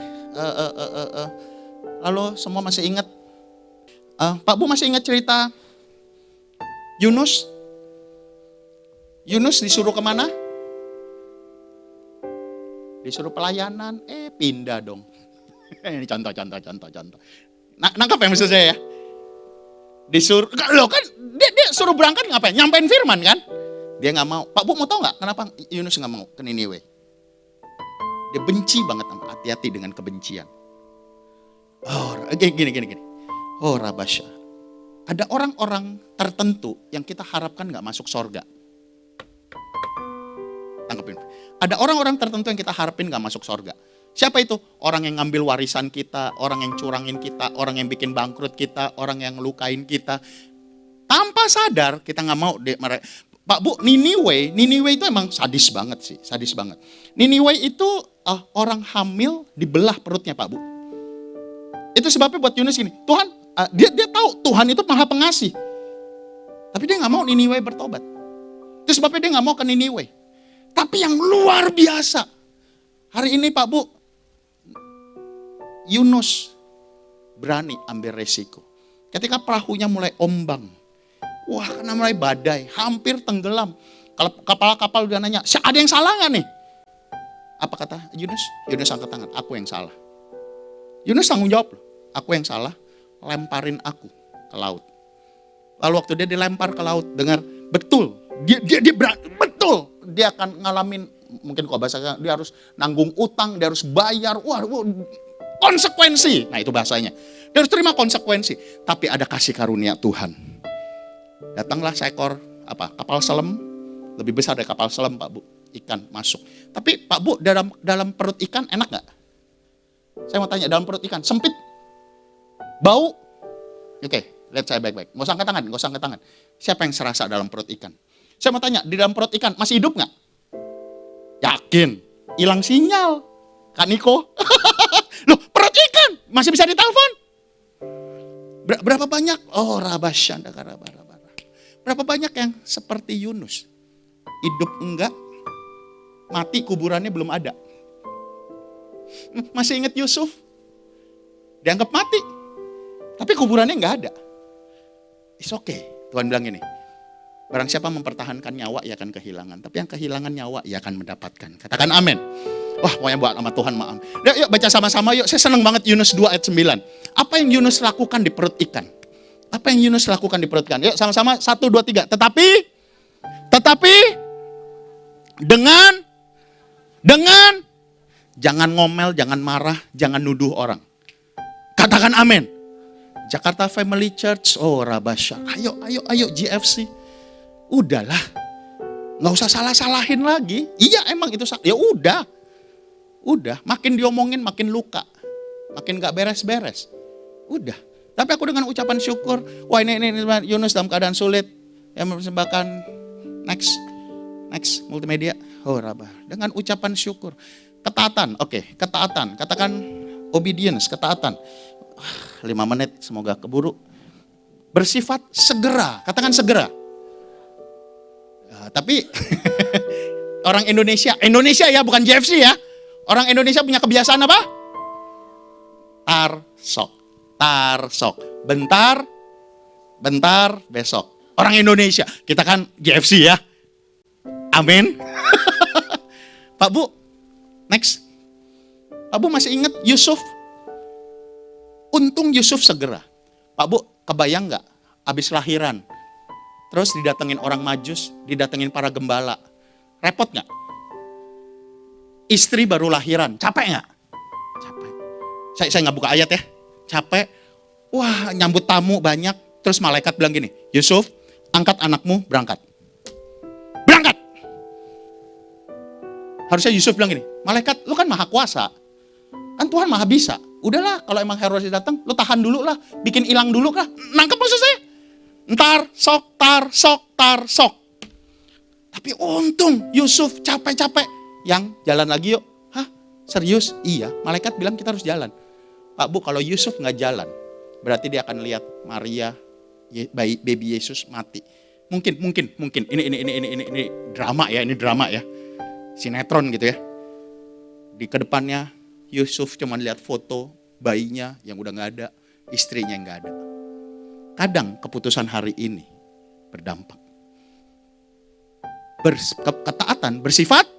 Lalu semua masih ingat? Pak Bu masih ingat cerita Yunus? Yunus disuruh kemana? Disuruh pelayanan, pindah dong. Ini contoh. Nangkap ya maksud saya ya? Disuruh, loh kan dia suruh berangkat ngapain? Nyampein firman kan? Dia gak mau. Pak Bu mau tahu gak kenapa Yunus gak mau ke Niniwe? Dia benci banget, hati-hati dengan kebencian. Oh, gini. Oh rabasya. Ada orang-orang tertentu yang kita harapkan gak masuk sorga. Tangkapin. Ada orang-orang tertentu yang kita harapin gak masuk sorga. Siapa itu? Orang yang ngambil warisan kita, orang yang curangin kita, orang yang bikin bangkrut kita, orang yang lukain kita. Tanpa sadar kita gak mau. Pak Bu, Niniwe itu emang sadis banget sih, sadis banget. Niniwe itu orang hamil dibelah perutnya Pak Bu. Itu sebabnya buat Yunus ini, Tuhan, dia tahu Tuhan itu maha pengasih. Tapi dia gak mau Niniwe bertobat. Itu sebabnya dia gak mau ke Niniwe. Tapi yang luar biasa, hari ini Pak Bu, Yunus berani ambil resiko. Ketika perahunya mulai ombang, wah karena mulai badai, hampir tenggelam. Kalau kapal-kapal udah nanya, ada yang salah gak nih? Apa kata Yunus? Yunus angkat tangan, aku yang salah. Yunus tanggung jawab loh, aku yang salah, lemparin aku ke laut. Lalu waktu dia dilempar ke laut, dengar betul, dia betul, dia akan ngalamin, mungkin kok bahasanya, dia harus nanggung utang, dia harus bayar, wah konsekuensi. Nah itu bahasanya, dia harus terima konsekuensi. Tapi ada kasih karunia Tuhan. Datanglah seekor kapal selam, lebih besar dari kapal selam Pak Bu, ikan masuk. Tapi Pak Bu, dalam perut ikan enak gak? Saya mau tanya, dalam perut ikan sempit, bau? Oke, lihat saya baik-baik. Gak usah angkat tangan. Siapa yang serasa dalam perut ikan? Saya mau tanya, di dalam perut ikan masih hidup gak? Yakin? Hilang sinyal. Kak Niko? Loh, perut ikan masih bisa ditelepon? Berapa banyak? Oh, rabasyanda karabara. Berapa banyak yang seperti Yunus? Hidup enggak, mati kuburannya belum ada. Masih ingat Yusuf? Dianggap mati, tapi kuburannya enggak ada. It's okay, Tuhan bilang ini. Barang siapa mempertahankan nyawa, ia akan kehilangan. Tapi yang kehilangan nyawa, ia akan mendapatkan. Katakan amin. Wah, pokoknya buat sama Tuhan maaf. Yuk baca sama-sama yuk. Saya senang banget Yunus 2 ayat 9. Apa yang Yunus lakukan di perut ikan? Apa yang Yunus lakukan di perut ikan? Yuk sama-sama 1, 2, 3. Tetapi dengan jangan ngomel, jangan marah, jangan nuduh orang. Katakan amin. Jakarta Family Church, oh Rabasya. Ayo GFC. Udahlah, nggak usah salah-salahin lagi. Iya emang itu salah. Ya udah. Makin diomongin makin luka, makin nggak beres-beres. Udah. Tapi aku dengan ucapan syukur, wah ini Yunus dalam keadaan sulit, yang mempersembahkan next multimedia. Oh Rabah, dengan ucapan syukur, ketaatan. Oke, ketaatan. Katakan obedience, ketaatan. 5 menit, semoga keburu. Bersifat segera. Katakan segera. Tapi orang Indonesia ya bukan JFC ya. Orang Indonesia punya kebiasaan apa? Tarsok. Bentar, besok. orang Indonesia. Kita kan JFC ya. Amin. Pak Bu, next. Pak Bu masih ingat Yusuf? Untung Yusuf segera. Pak Bu, kebayang nggak? Abis lahiran, terus didatengin orang Majus, didatengin para gembala. Repot nggak? Istri baru lahiran, capek nggak? Capek. Saya nggak buka ayat ya. Capek. Wah, nyambut tamu banyak. Terus malaikat bilang gini, Yusuf, angkat anakmu, berangkat. Berangkat! Harusnya Yusuf bilang gini, malaikat, lu kan maha kuasa. Kan Tuhan maha bisa. Udahlah, kalau emang Herodes datang, lu tahan dulu lah. Bikin hilang dulu lah. Nangkep maksud saya? Ntar, sok. Tapi untung Yusuf capek-capek. Yang jalan lagi yuk. Hah? Serius? Iya, malaikat bilang kita harus jalan. Pak Bu, kalau Yusuf nggak jalan, berarti dia akan lihat Maria, baby Yesus mati. Mungkin. Ini drama ya. Sinetron gitu ya. Di kedepannya Yusuf cuma lihat foto bayinya yang udah nggak ada, istrinya yang nggak ada. Kadang keputusan hari ini berdampak. Ketaatan bersifat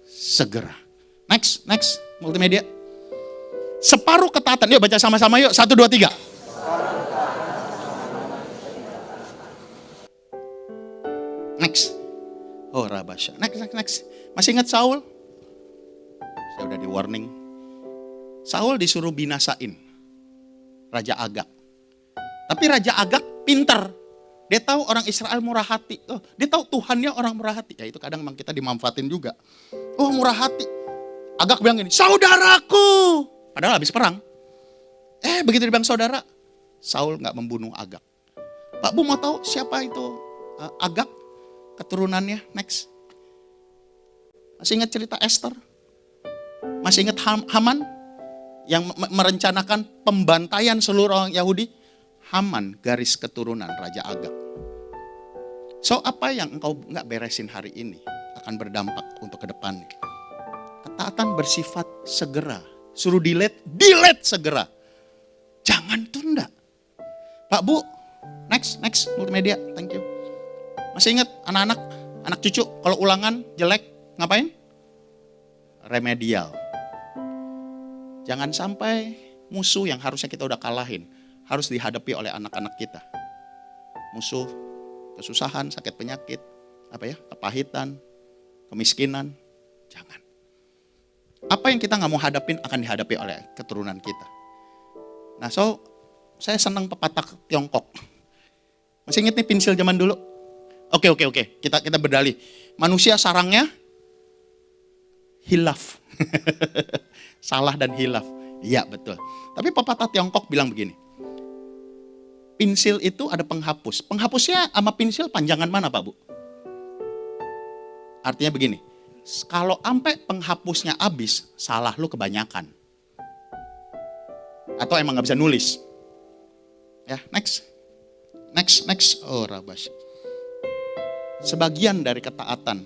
segera. Next, multimedia. Separuh ketaatan. Yuk baca sama-sama yuk. 1, 2, 3. Next. Oh, Rabasya. Next. Masih ingat Saul? Saya udah di warning. Saul disuruh binasain Raja Agag. Tapi Raja Agag pinter. Dia tahu orang Israel murah hati. Oh, dia tahu Tuhannya orang murah hati. Ya itu kadang memang kita dimanfaatin juga. Oh, murah hati. Agag bilang gini, saudaraku. Padahal habis perang. Begitu dibilang saudara, Saul nggak membunuh Agag. Pak Bu mau tahu siapa itu Agag? Keturunannya, next. Masih ingat cerita Esther? Masih ingat Haman? Yang merencanakan pembantaian seluruh orang Yahudi? Haman garis keturunan Raja Agag. So apa yang engkau nggak beresin hari ini akan berdampak untuk ke depannya. Ketaatan bersifat segera. Suruh delete segera. Jangan tunda. Pak Bu, next multimedia, thank you. Masih ingat anak cucu kalau ulangan jelek ngapain? Remedial. Jangan sampai musuh yang harusnya kita udah kalahin harus dihadapi oleh anak-anak kita. Musuh, kesusahan, sakit penyakit, kepahitan, kemiskinan, jangan. Apa yang kita nggak mau hadapin akan dihadapi oleh keturunan kita. Nah, saya senang pepatah Tiongkok. Masih ingat nih pensil zaman dulu? Oke. Kita berdalih. Manusia sarangnya hilaf. Salah dan hilaf. Iya, betul. Tapi pepatah Tiongkok bilang begini. Pensil itu ada penghapus. Penghapusnya sama pensil panjangan mana, Pak Bu? Artinya begini. Kalau sampai penghapusnya habis, salah lu kebanyakan. Atau emang gak bisa nulis. Ya, next. Oh, Rabas. Sebagian dari ketaatan.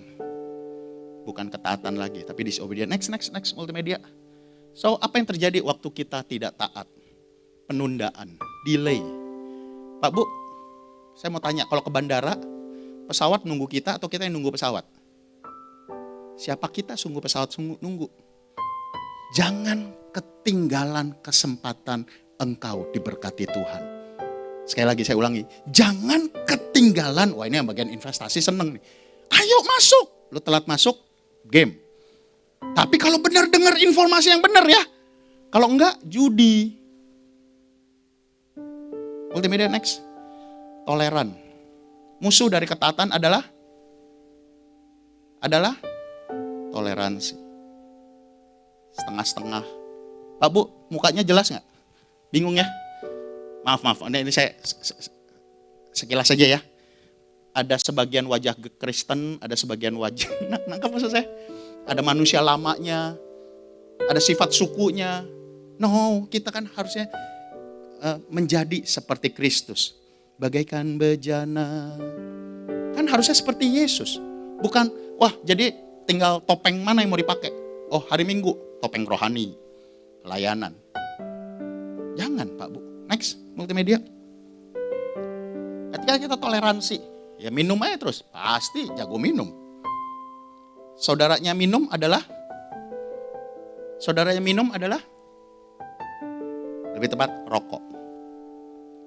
Bukan ketaatan lagi, tapi disobedience. Next, multimedia. So, apa yang terjadi waktu kita tidak taat? Penundaan, delay. Pak Bu, saya mau tanya, kalau ke bandara, pesawat nunggu kita atau kita yang nunggu pesawat? Siapa kita sungguh pesawat nunggu? Jangan ketinggalan kesempatan engkau diberkati Tuhan. Sekali lagi saya ulangi, jangan ketinggalan, wah ini yang bagian investasi seneng nih. Ayo masuk, lu telat masuk, game. Tapi kalau benar dengar informasi yang benar ya, kalau enggak judi. Multimedia next. Toleran. Musuh dari ketaatan adalah toleransi. Setengah-setengah. Pak Bu, mukanya jelas nggak? Bingung ya? Maaf. Ini saya sekilas saja ya. Ada sebagian wajah Kristen, ada sebagian wajah. Nangkap maksud saya? Ada manusia lamanya, ada sifat sukunya. No, kita kan harusnya menjadi seperti Kristus. Bagaikan bejana. Kan harusnya seperti Yesus. Bukan, wah jadi tinggal topeng mana yang mau dipakai. Oh hari Minggu, topeng rohani, layanan. Jangan Pak Bu. Next, multimedia. kita toleransi. Ya minum aja terus, pasti jago minum. Saudaranya minum adalah lebih tepat rokok.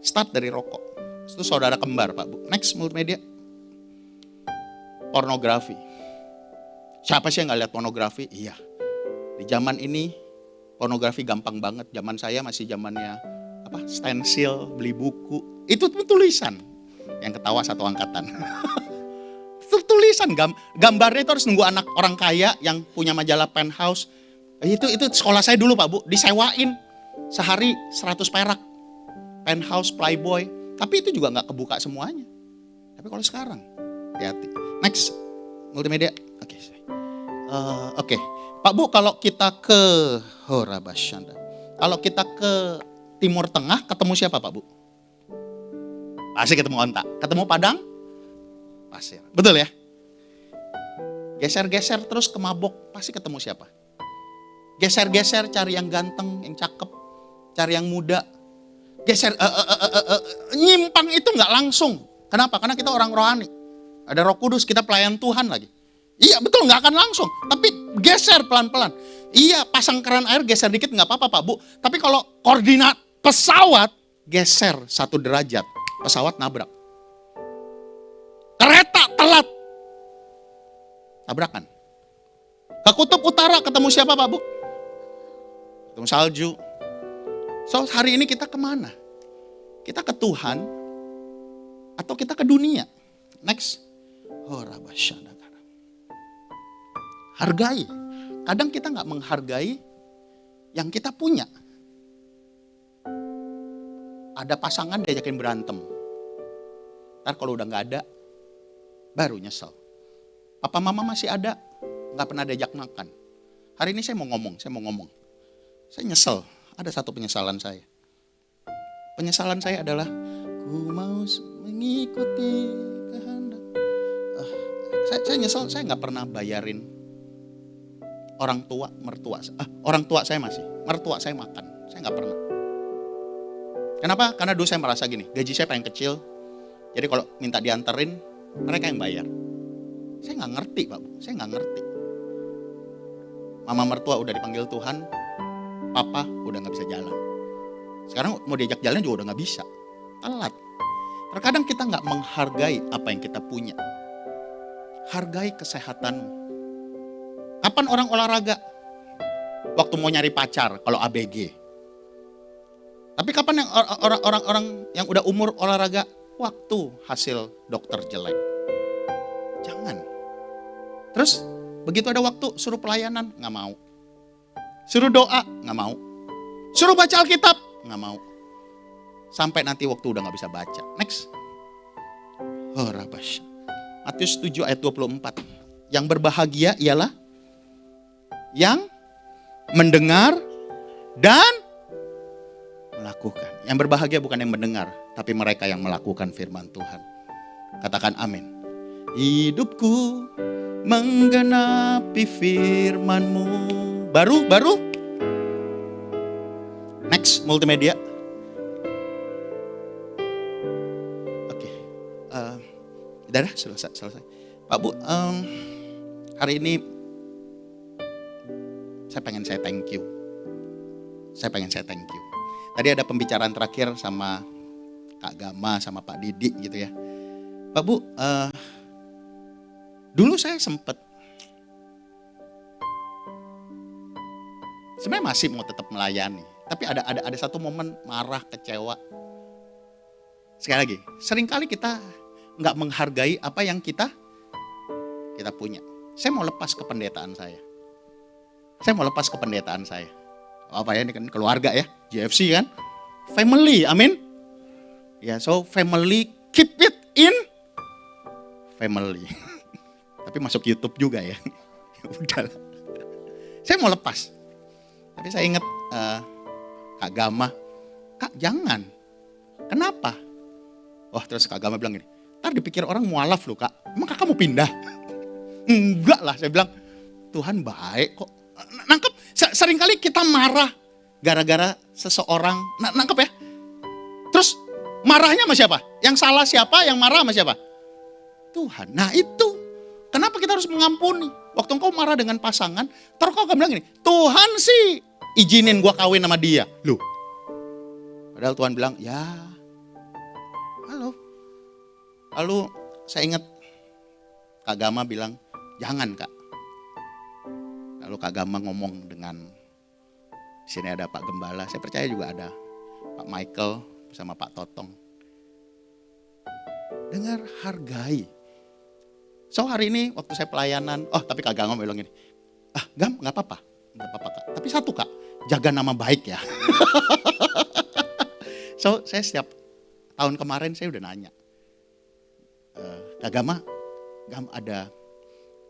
Start dari rokok. Itu saudara kembar, Pak Bu. Next, multimedia. Pornografi. Siapa sih yang gak lihat pornografi? Iya. Di zaman ini pornografi gampang banget. Zaman saya masih zamannya stensil, beli buku. Itu tulisan. Yang ketawa satu angkatan. Itu tulisan, gambarnya itu harus nunggu anak orang kaya yang punya majalah Penthouse. Itu sekolah saya dulu, Pak Bu, disewain sehari 100 perak. Penthouse, Playboy. Tapi itu juga gak kebuka semuanya. Tapi kalau sekarang, hati-hati. Next, multimedia. Oke. Pak Bu, kalau kita ke kalau kita ke Timur Tengah, ketemu siapa, Pak Bu? Pasti ketemu onta. Ketemu padang pasir. Betul ya? Geser-geser terus ke mabok, pasti ketemu siapa? Geser-geser cari yang ganteng, yang cakep, cari yang muda. Geser, nyimpang itu nggak langsung. Kenapa? Karena kita orang rohani. Ada Roh Kudus, kita pelayan Tuhan lagi. Iya betul, nggak akan langsung. Tapi geser pelan-pelan. Iya, pasang keran air geser dikit nggak apa-apa, Pak Bu. Tapi kalau koordinat pesawat, geser 1 derajat. Pesawat nabrak. Kereta telat. Tabrakan. Ke kutub utara ketemu siapa, Pak Bu? Ketemu salju. So hari ini kita kemana? Kita ke Tuhan atau kita ke dunia? Next. Hargai. Kadang kita nggak menghargai yang kita punya. Ada pasangan diajakin berantem. Ntar kalau udah nggak ada, baru nyesel. Papa mama masih ada, nggak pernah diajak makan. Hari ini saya mau ngomong. Saya nyesel. Ada satu penyesalan saya. Penyesalan saya adalah, ku mau mengikuti kehendak. Saya nyesel, saya nggak pernah bayarin mertua saya masih. Mertua saya makan, saya nggak pernah. Kenapa? Karena dulu saya merasa gini, gaji saya paling kecil. Jadi kalau minta dianterin, mereka yang bayar. Saya nggak ngerti, Pak Bu. Saya nggak ngerti. Mama mertua udah dipanggil Tuhan, papa udah nggak bisa jalan. Sekarang mau diajak jalan juga udah nggak bisa. Telat. Terkadang kita nggak menghargai apa yang kita punya. Hargai kesehatanmu. Kapan orang olahraga? Waktu mau nyari pacar, kalau ABG. Tapi kapan yang orang-orang yang udah umur olahraga? Waktu hasil dokter jelek. Jangan. Terus begitu ada waktu suruh pelayanan, nggak mau. Suruh doa, nggak mau. Suruh baca Alkitab, nggak mau. Sampai nanti waktu udah nggak bisa baca. Next. Matius 7 ayat 24. Yang berbahagia ialah yang mendengar dan melakukan. Yang berbahagia bukan yang mendengar, tapi mereka yang melakukan firman Tuhan. Katakan amin. Hidupku menggenapi firman-Mu. Baru. Next, multimedia. Oke. Udah selesai. Pak Bu, hari ini saya pengen saya thank you. Tadi ada pembicaraan terakhir sama Kak Gama, sama Pak Didi gitu ya. Pak Bu, dulu saya sempat, sebenarnya masih mau tetap melayani. Tapi ada satu momen marah, kecewa. Sekali lagi, seringkali kita nggak menghargai apa yang kita punya. Saya mau lepas kependetaan saya. Apa ya, ini kan keluarga ya, JFC kan, family, amin. Ya, so family, keep it in family. Tapi masuk YouTube juga ya. Udah. Saya mau lepas. Tapi saya ingat Kak Gama, Kak jangan. Kenapa? Wah, terus Kak Gama bilang gini, ntar dipikir orang mualaf loh Kak, emang Kakak mau pindah? Enggak lah, saya bilang, Tuhan baik kok. Nangkep, seringkali kita marah gara-gara seseorang, nangkep ya. Terus Marahnya sama siapa? Yang salah siapa? Yang marah sama siapa? Tuhan. Nah itu, kenapa kita harus mengampuni? Waktu engkau marah dengan pasangan, terus kau akan bilang gini, Tuhan sih izinin gua kawin sama dia. Loh, padahal Tuhan bilang, ya, halo. Lalu saya ingat Kak Gama bilang, jangan Kak. Lalu Kak Gama ngomong dengan, sini ada Pak Gembala, saya percaya juga ada Pak Michael bersama Pak Totong. Dengar, hargai. So hari ini waktu saya pelayanan, tapi Kak Gama bilang gini, Gam gak apa-apa Kak. Tapi satu Kak, jaga nama baik ya. So saya setiap tahun kemarin saya udah nanya, Kak Gam ada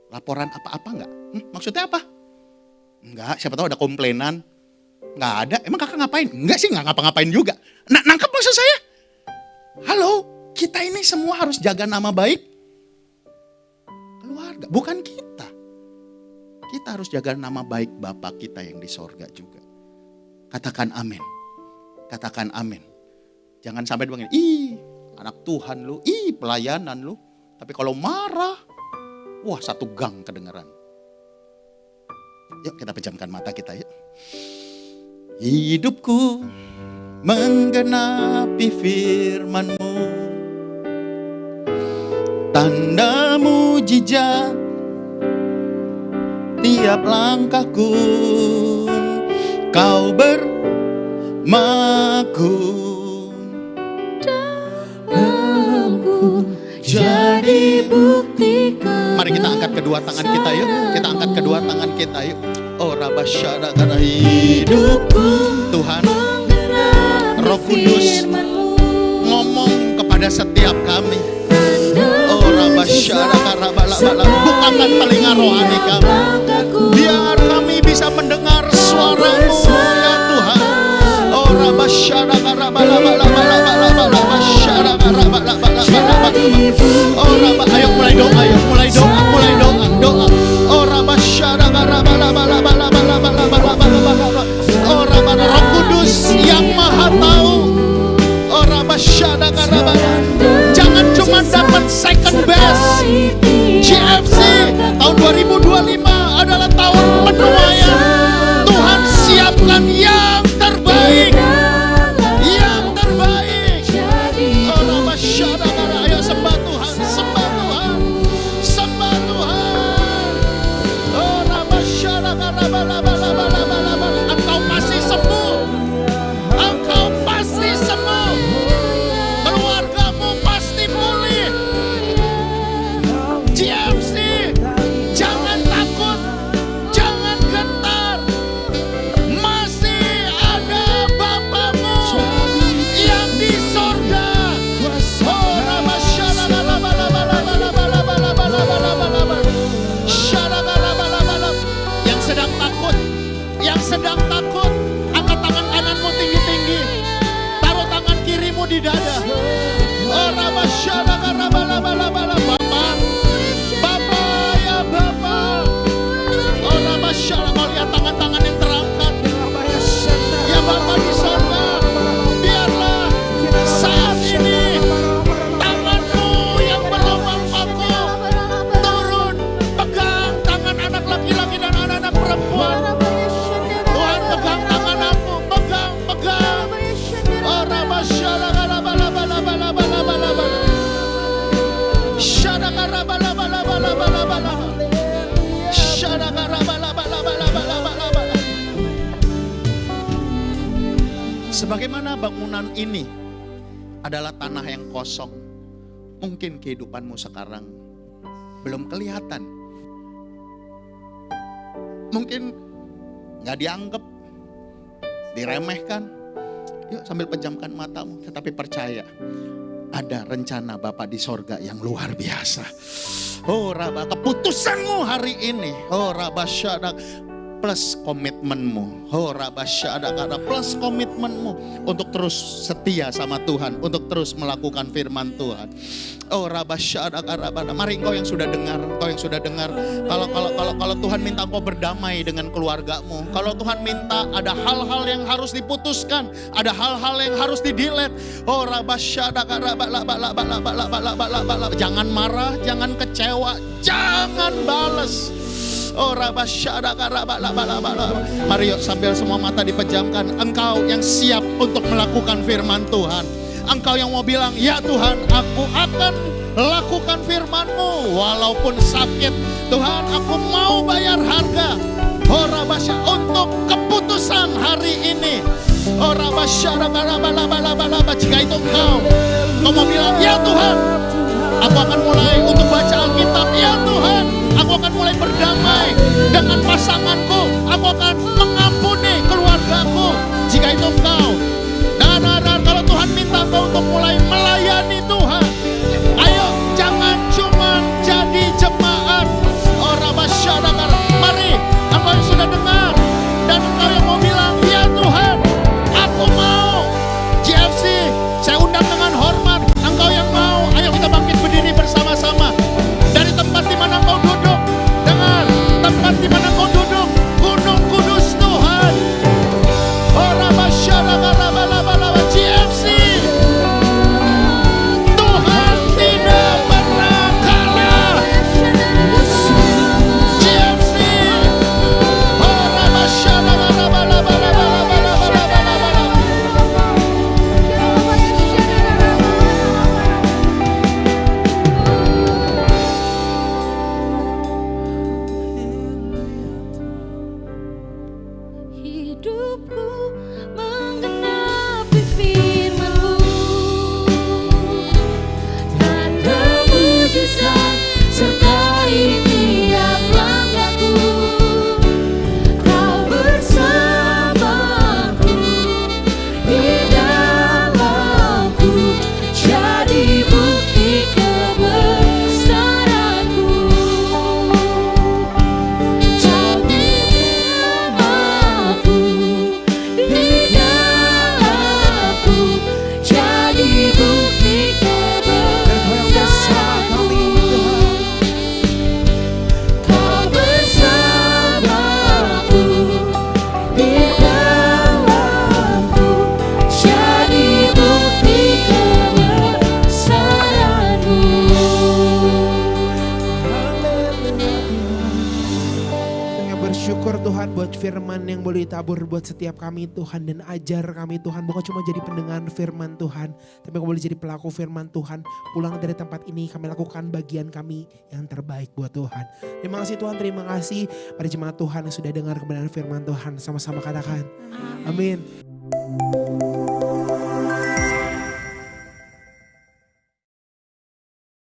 laporan apa-apa enggak? Maksudnya apa? Enggak, siapa tahu ada komplainan. Enggak ada, emang kakak ngapain? Enggak sih, enggak ngapa-ngapain juga. Nangkep maksud saya? Halo, kita ini semua harus jaga nama baik keluarga, bukan kita. Kita harus jaga nama baik Bapa kita yang di sorga juga. Katakan amin. Katakan amin. Jangan sampai bilang, anak Tuhan lu, pelayanan lu. Tapi kalau marah, wah satu gang kedengeran. Yuk kita pejamkan mata kita yuk. Hidupku menggenapi firman-Mu, tanda mujizat tiap langkahku, Kau bermakun dalamku jadi bukti. Mari kita angkat kedua tangan kita yuk. Kita angkat kedua tangan kita yuk. Oh rabasyada karena hidupku Tuhan, Roh Kudus ngomong kepada setiap kami. Oh rabasyada karena bala-bala, bukakan telinga rohani kami, biar kami bisa mendengar suara-Mu ya Tuhan. Oh rabasyada karena bala-bala, rabasyada karena bala-bala. Oh rabba, ayo mulai doa, doa. Oh rabasyada karena bala-bala. Oh rabba, Roh Kudus yang Maha Tahu. Oh rabasyada karena bala. Jangan cuma dapat second best. GFC tahun 2025 adalah tahun penuaian. Tuhan siapkan yang terbaik. Yang terbaik. Oh rabasyada karena, ayo sembah Tuhan, sembah Tuhan, sembah Tuhan. Oh rabasyada karena bala-bala. Engkau pasti sembuh. Engkau pasti sembuh. Keluargamu pasti pulih. GFC, jangan takut, jangan gentar. Masih ada Bapamu yang di sorga. Oh rabasyada bala-bala. Yang sedang takut, angkat tangan kananmu tinggi-tinggi, taruh tangan kirimu di dada. Oh rabasyada karena bala-bala. Bapak ya Bapak. Oh rabasyada, mau lihat tangan-tangan yang terangkat. Ya Bapak di sorga, biarlah saat ini tangan-Mu yang berlubang paku turun, pegang tangan anak laki-laki dan anak-anak perempuan. Tuhan pegang tangan aku, pegang. Oh rabasyada karena bala-bala. Syada karena bala-bala. Syada karena bala-bala. Sebagaimana bangunan ini adalah tanah yang kosong, mungkin kehidupanmu sekarang belum kelihatan. Mungkin gak dianggap, diremehkan. Yuk sambil pejamkan matamu, tetapi percaya ada rencana Bapa di sorga yang luar biasa. Oh Rabba, keputusanmu hari ini, oh Rabba Syadak, plus komitmenmu. Plus komitmenmu untuk terus setia sama Tuhan, untuk terus melakukan firman Tuhan. Mari engkau yang sudah dengar, kalau Tuhan minta engkau berdamai dengan keluargamu, kalau Tuhan minta ada hal-hal yang harus diputuskan, ada hal-hal yang harus di-delete. Jangan marah, jangan kecewa, jangan balas. Mari yuk sambil semua mata dipejamkan. Engkau yang siap untuk melakukan firman Tuhan, engkau yang mau bilang, ya Tuhan, aku akan lakukan firman-Mu walaupun sakit. Tuhan, aku mau bayar harga untuk keputusan hari ini. Jika itu engkau mau bilang, ya Tuhan, aku akan mulai untuk baca Alkitab. Ya Tuhan, aku akan mulai berdamai dengan pasanganku. Aku akan mengampuni keluargaku. Jika itu engkau, dan kalau Tuhan minta engkau untuk mulai melayani Tuhan, ayo jangan cuma jadi jemaat. Mari, engkau yang sudah dengar dan engkau yang mau bilang, ya Tuhan, aku mau. GFC, saya undang dengan hormat. Engkau yang mau, ayo kita bangkit berdiri bersama-sama. Dari tempat di mana engkau duduk, dengar, tempat di mana engkau duduk, Gunung Kudus Tuhan. GFC, Tuhan tidak pernah kalah. GFC, hidupku menggenapi firman-Mu, tanda mujizat sertai tiap langkahku. Kau bersamaku di dalamku, jadi bukti kebesaran-Mu. Jadi firman-Mu di dalamku, jadi bukti kebesaran-Mu. Kau bersamaku di dalamku, jadi bukti kebesaran-Mu. Yang bersyukur Tuhan buat firman yang boleh ditabur buat setiap kami Tuhan, dan ajar kami Tuhan, bukan cuma jadi pendengar firman Tuhan, tapi kami boleh jadi pelaku firman Tuhan. Pulang dari tempat ini kami lakukan bagian kami yang terbaik buat Tuhan. Terima kasih Tuhan, terima kasih pada jemaat Tuhan yang sudah dengar kebenaran firman Tuhan. Sama-sama katakan amin.